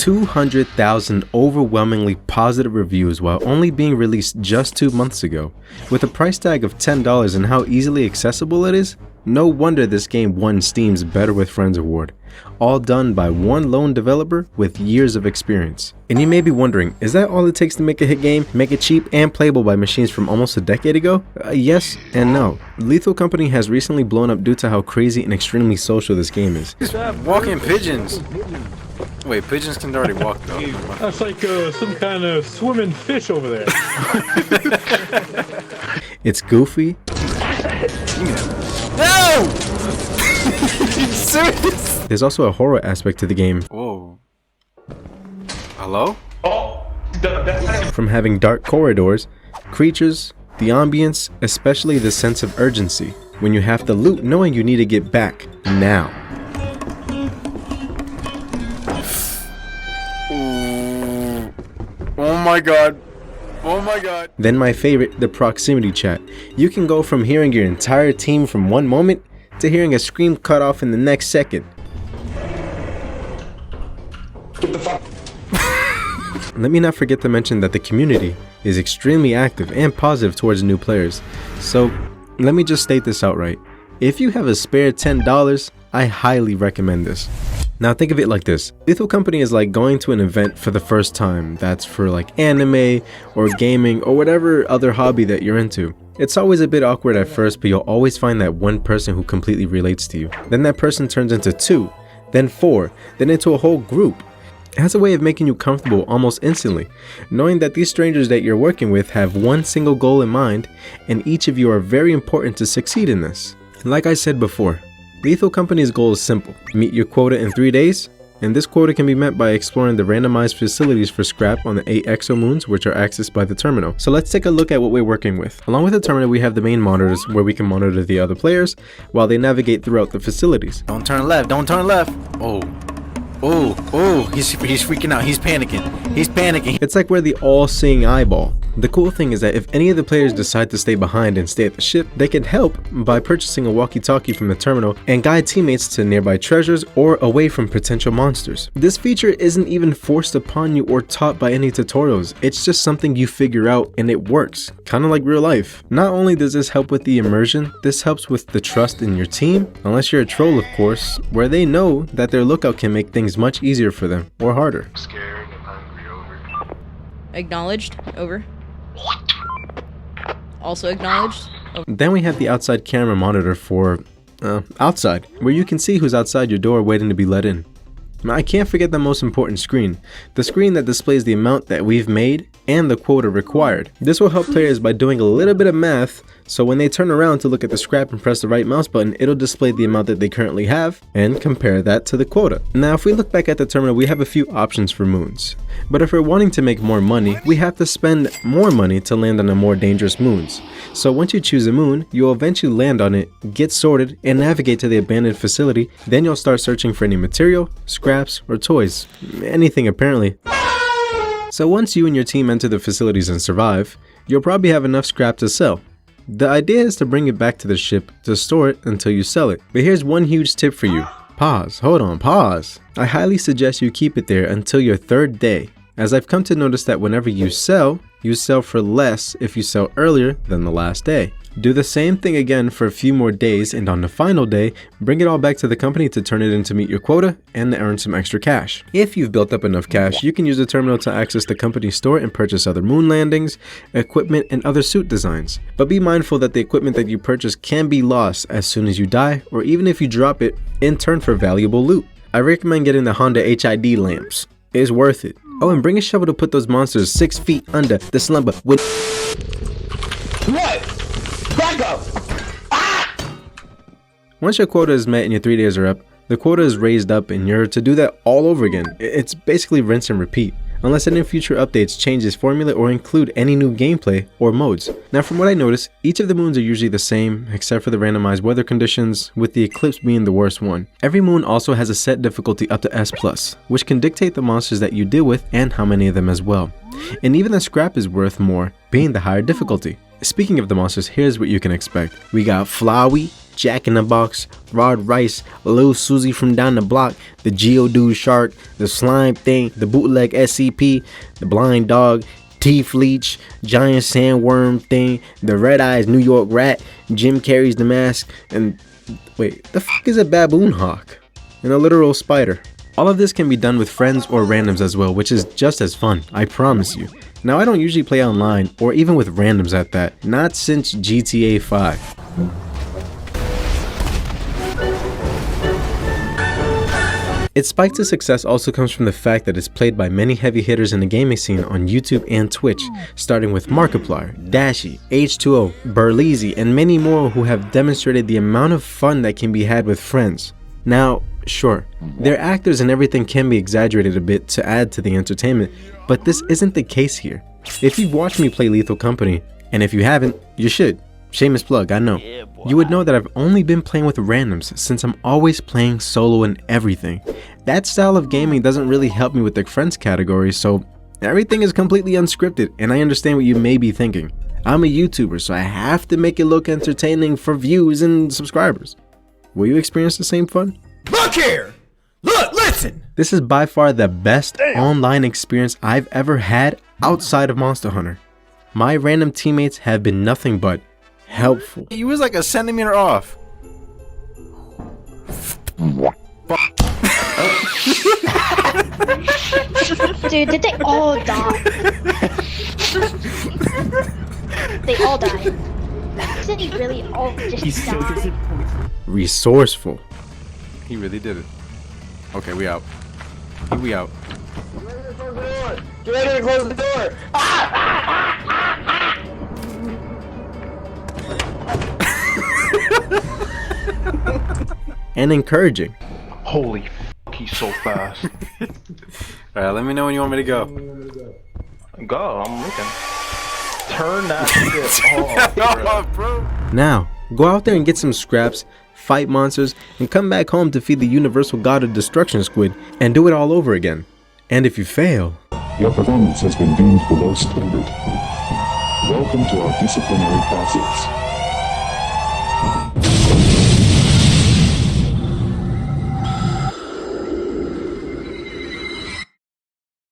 200,000 overwhelmingly positive reviews while only being released just 2 months ago. With a price tag of $10 and how easily accessible it is, no wonder this game won Steam's Better with Friends award. All done by one lone developer with years of experience. And you may be wondering, is that all it takes to make a hit game, make it cheap and playable by machines from almost a decade ago? Yes and no. Lethal Company has recently blown up due to how crazy and extremely social this game is. Walking pigeons. Wait, pigeons can already walk though. That's like some kind of swimming fish over there. It's goofy. No! Serious? There's also a horror aspect to the game. Whoa. Hello? Oh, From having dark corridors, creatures, the ambience, especially the sense of urgency when you have to loot knowing you need to get back now. Ooh. Oh my god. Oh my god. Then my favorite, the proximity chat. You can go from hearing your entire team from one moment to hearing a scream cut off in the next second. get the fuck. Let me not forget to mention that the community is extremely active and positive towards new players. So let me just state this outright. If you have a spare $10, I highly recommend this. Now think of it like this. Lethal Company is like going to an event for the first time that's for like anime or gaming or whatever other hobby that you're into. It's always a bit awkward at first, but you'll always find that one person who completely relates to you. Then that person turns into 2, then 4, then into a whole group. It has a way of making you comfortable almost instantly, knowing that these strangers that you're working with have one single goal in mind, and each of you are very important to succeed in this. Like I said before, Lethal Company's goal is simple: meet your quota in 3 days, and this quota can be met by exploring the randomized facilities for scrap on the 8 exomoons, which are accessed by the terminal. So let's take a look at what we're working with. Along with the terminal, we have the main monitors where we can monitor the other players while they navigate throughout the facilities. Don't turn left. Don't turn left. Oh. Oh. Oh. He's freaking out. He's panicking. He's panicking. It's like we're the all-seeing eyeball. The cool thing is that if any of the players decide to stay behind and stay at the ship, they can help by purchasing a walkie-talkie from the terminal and guide teammates to nearby treasures or away from potential monsters. This feature isn't even forced upon you or taught by any tutorials. It's just something you figure out and it works, kind of like real life. Not only does this help with the immersion, this helps with the trust in your team, unless you're a troll of course, where they know that their lookout can make things much easier for them or harder. Scared and hungry, over. Acknowledged. Over. Also acknowledged. Over. Then we have the outside camera monitor for outside, where you can see who's outside your door waiting to be let in. Now, I can't forget the most important screen, the screen that displays the amount that we've made and the quota required. This will help players by doing a little bit of math, so when they turn around to look at the scrap and press the right mouse button, it'll display the amount that they currently have and compare that to the quota. Now, if we look back at the terminal, we have a few options for moons. But if we're wanting to make more money, we have to spend more money to land on the more dangerous moons. So once you choose a moon, you'll eventually land on it, get sorted, and navigate to the abandoned facility. Then you'll start searching for any material, scraps, or toys. Anything apparently. So once you and your team enter the facilities and survive, you'll probably have enough scrap to sell. The idea is to bring it back to the ship to store it until you sell it. But here's one huge tip for you. Pause. Hold on. Pause. I highly suggest you keep it there until your 3rd day, as I've come to notice that whenever you sell for less if you sell earlier than the last day. Do the same thing again for a few more days, and on the final day, bring it all back to the company to turn it in to meet your quota and to earn some extra cash. If you've built up enough cash, you can use the terminal to access the company store and purchase other moon landings, equipment, and other suit designs. But be mindful that the equipment that you purchase can be lost as soon as you die, or even if you drop it in turn for valuable loot. I recommend getting the Honda HID lamps. It's worth it. Oh, and bring a shovel to put those monsters 6 feet under the slumber with. What? Back up! Ah! Once your quota is met and your 3 days are up, the quota is raised up and you're to do that all over again. It's basically rinse and repeat, unless any future updates change this formula or include any new gameplay or modes. Now from what I noticed, each of the moons are usually the same except for the randomized weather conditions, with the eclipse being the worst one. Every moon also has a set difficulty up to S+, which can dictate the monsters that you deal with and how many of them as well. And even the scrap is worth more, being the higher difficulty. Speaking of the monsters, here's what you can expect. We got Flowey, Jack in the Box, Rod Rice, Lil Susie from down the block, the Geodude Shark, the Slime Thing, the Bootleg SCP, the Blind Dog, Teeth Leech, Giant Sandworm Thing, the Red Eyes New York Rat, Jim Carrey's The Mask, and wait, the fuck is a Baboon Hawk? And a literal spider. All of this can be done with friends or randoms as well, which is just as fun, I promise you. Now, I don't usually play online, or even with randoms at that, not since GTA 5. Its spike to success also comes from the fact that it's played by many heavy hitters in the gaming scene on YouTube and Twitch, starting with Markiplier, Dashie, H2O, Burleezy, and many more who have demonstrated the amount of fun that can be had with friends. Now, sure, their actors and everything can be exaggerated a bit to add to the entertainment, but this isn't the case here. If you've watched me play Lethal Company, and if you haven't, you should. Shameless plug, I know. You would know that I've only been playing with randoms since I'm always playing solo and everything. That style of gaming doesn't really help me with the friends category, so everything is completely unscripted, and I understand what you may be thinking. I'm a YouTuber, so I have to make it look entertaining for views and subscribers. Will you experience the same fun? Look here! Look, listen! This is by far the best online experience I've ever had outside of Monster Hunter. My random teammates have been nothing but helpful. He was like a centimeter off. Dude, did they all die? They all died. Did he really all just die? Resourceful. He really did it. Okay, we out. We out. Get ready to close the door! And encouraging. Holy f***, he's so fast. Alright, let me know when you want me to go. Go, I'm looking. Turn that shit off, bro. Now, go out there and get some scraps, fight monsters, and come back home to feed the universal god of destruction squid and do it all over again. And if you fail, your performance has been deemed below standard. Welcome to our disciplinary process.